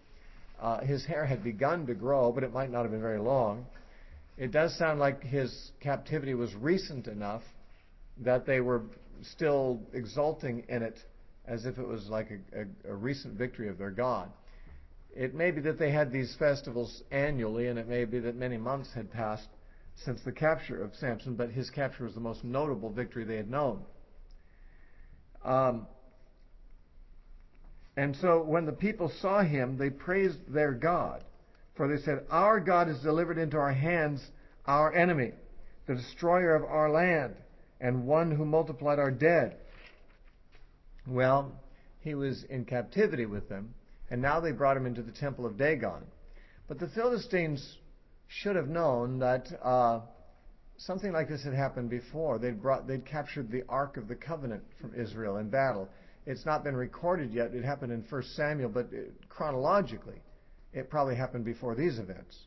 His hair had begun to grow, but it might not have been very long. It does sound like his captivity was recent enough that they were still exulting in it, as if it was like a recent victory of their God. It may be that they had these festivals annually, and it may be that many months had passed since the capture of Samson, but his capture was the most notable victory they had known. And so when the people saw him, they praised their God, for they said, our God is delivered into our hands, our enemy, the destroyer of our land, and one who multiplied our dead. Well, he was in captivity with them, and now they brought him into the temple of Dagon. But the Philistines should have known that something like this had happened before. They'd captured the Ark of the Covenant from Israel in battle. It's not been recorded yet. It happened in 1 Samuel, but chronologically, it probably happened before these events.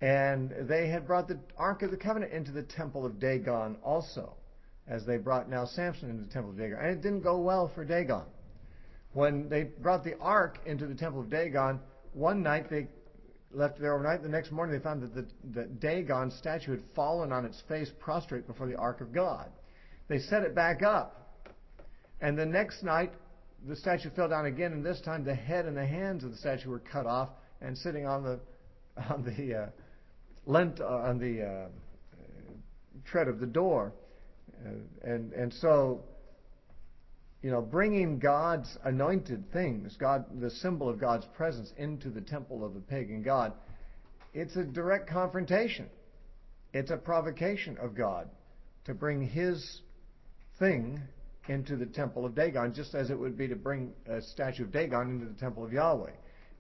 And they had brought the Ark of the Covenant into the temple of Dagon also, as they brought now Samson into the temple of Dagon. And it didn't go well for Dagon. When they brought the ark into the temple of Dagon, one night they left there overnight. The next morning they found that the Dagon statue had fallen on its face prostrate before the ark of God. They set it back up. And the next night the statue fell down again, and this time the head and the hands of the statue were cut off and sitting on the tread of the door. And so, bringing God's anointed things, the symbol of God's presence, into the temple of the pagan god, it's a direct confrontation. It's a provocation of God to bring his thing into the temple of Dagon, just as it would be to bring a statue of Dagon into the temple of Yahweh.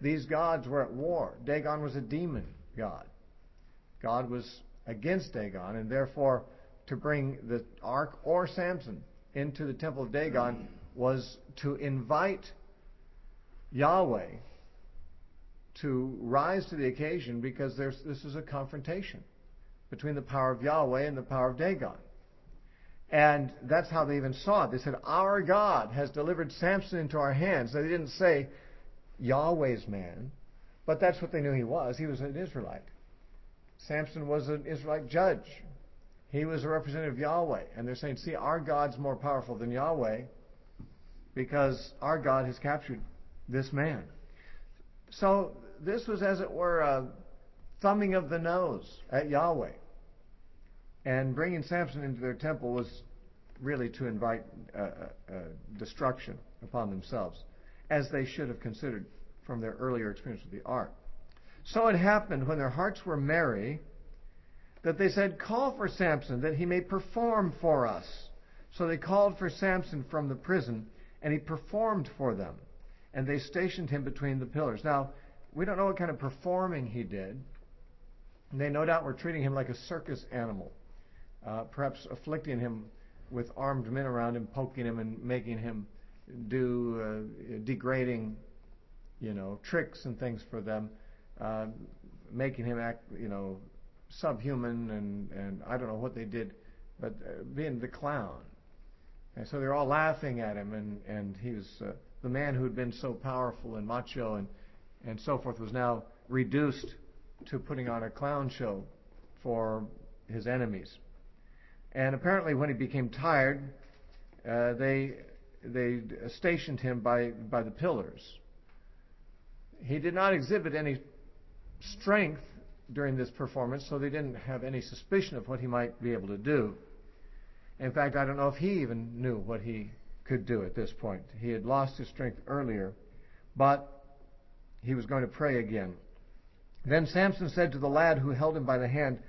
These gods were at war. Dagon was a demon god. God was against Dagon, and therefore to bring the ark or Samson into the temple of Dagon was to invite Yahweh to rise to the occasion, because this is a confrontation between the power of Yahweh and the power of Dagon. And that's how they even saw it. They said, our God has delivered Samson into our hands. They didn't say Yahweh's man, but that's what they knew he was. He was an Israelite. Samson was an Israelite judge. He was a representative of Yahweh. And they're saying, see, our God's more powerful than Yahweh because our God has captured this man. So this was, as it were, a thumbing of the nose at Yahweh. And bringing Samson into their temple was really to invite destruction upon themselves, as they should have considered from their earlier experience with the ark. So it happened, when their hearts were merry, that they said, call for Samson, that he may perform for us. So they called for Samson from the prison, and he performed for them. And they stationed him between the pillars. Now, we don't know what kind of performing he did. They no doubt were treating him like a circus animal, perhaps afflicting him with armed men around him, poking him and making him do degrading, tricks and things for them, making him act, subhuman, and I don't know what they did but being the clown. And so they're all laughing at him, and he was the man who had been so powerful and macho and so forth was now reduced to putting on a clown show for his enemies. And apparently when he became tired, they stationed him by the pillars. He did not exhibit any strength during this performance, so they didn't have any suspicion of what he might be able to do. In fact, I don't know if he even knew what he could do at this point. He had lost his strength earlier, but he was going to pray again. Then Samson said to the lad who held him by the hand,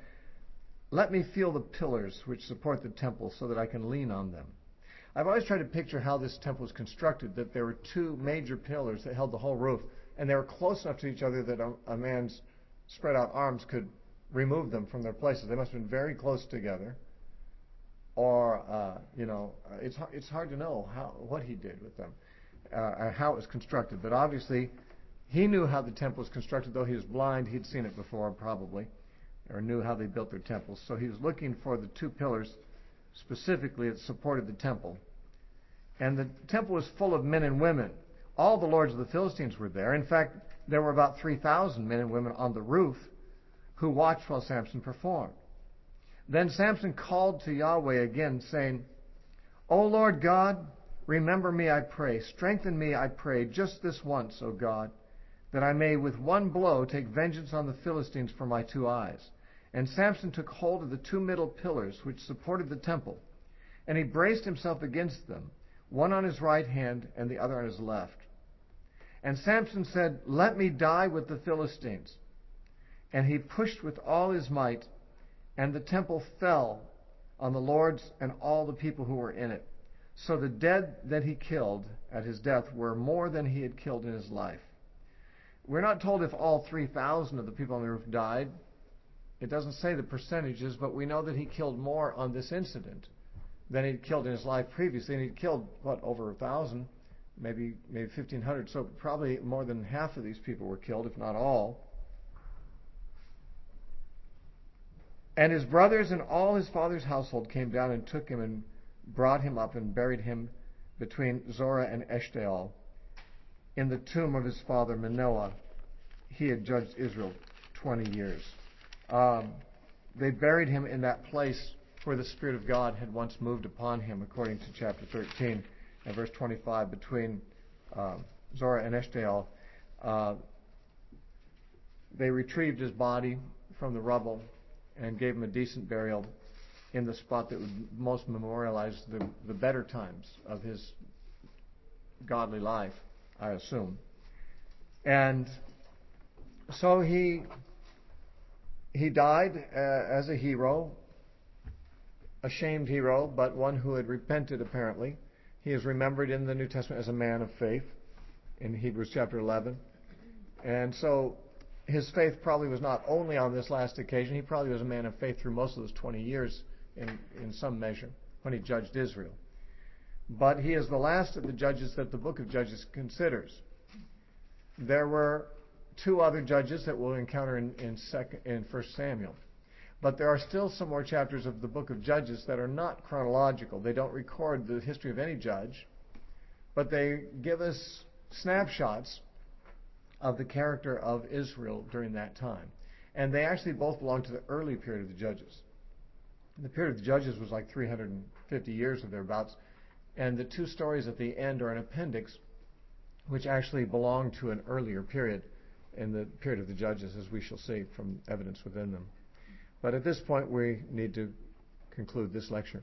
"Let me feel the pillars which support the temple so that I can lean on them." I've always tried to picture how this temple was constructed, that there were two major pillars that held the whole roof, and they were close enough to each other that a man's spread out arms could remove them from their places. They must have been very close together. Or, it's hard to know what he did with them, or how it was constructed. But obviously, he knew how the temple was constructed, though he was blind. He'd seen it before, probably, or knew how they built their temples. So he was looking for the two pillars specifically that supported the temple. And the temple was full of men and women. All the lords of the Philistines were there. In fact, there were about 3,000 men and women on the roof who watched while Samson performed. Then Samson called to Yahweh again, saying, "O Lord God, remember me, I pray. Strengthen me, I pray, just this once, O God, that I may with one blow take vengeance on the Philistines for my 2 eyes." And Samson took hold of the 2 middle pillars which supported the temple, and he braced himself against them, one on his right hand and the other on his left. And Samson said, "Let me die with the Philistines." And he pushed with all his might, and the temple fell on the lords and all the people who were in it. So the dead that he killed at his death were more than he had killed in his life. We're not told if all 3,000 of the people on the roof died. It doesn't say the percentages, but we know that he killed more on this incident than he'd killed in his life previously. And he'd killed, over 1,000, maybe 1,500. So probably more than half of these people were killed, if not all. And his brothers and all his father's household came down and took him and brought him up and buried him between Zorah and Eshtaol in the tomb of his father Manoah. He had judged Israel 20 years. They buried him in that place where the Spirit of God had once moved upon him, according to chapter 13 and verse 25, between Zorah and Eshtaol. They retrieved his body from the rubble and gave him a decent burial in the spot that would most memorialize the better times of his godly life, I assume. And so he died as a hero, a shamed hero, but one who had repented apparently. He is remembered in the New Testament as a man of faith in Hebrews chapter 11. And so his faith probably was not only on this last occasion. He probably was a man of faith through most of those 20 years in some measure when he judged Israel. But he is the last of the judges that the book of Judges considers. There were 2 other judges that we'll encounter in 1 Samuel. But there are still some more chapters of the book of Judges that are not chronological. They don't record the history of any judge, but they give us snapshots of the character of Israel during that time. And they actually both belong to the early period of the Judges. The period of the Judges was like 350 years or thereabouts, and the 2 stories at the end are an appendix which actually belong to an earlier period in the period of the Judges, as we shall see from evidence within them. But at this point we need to conclude this lecture.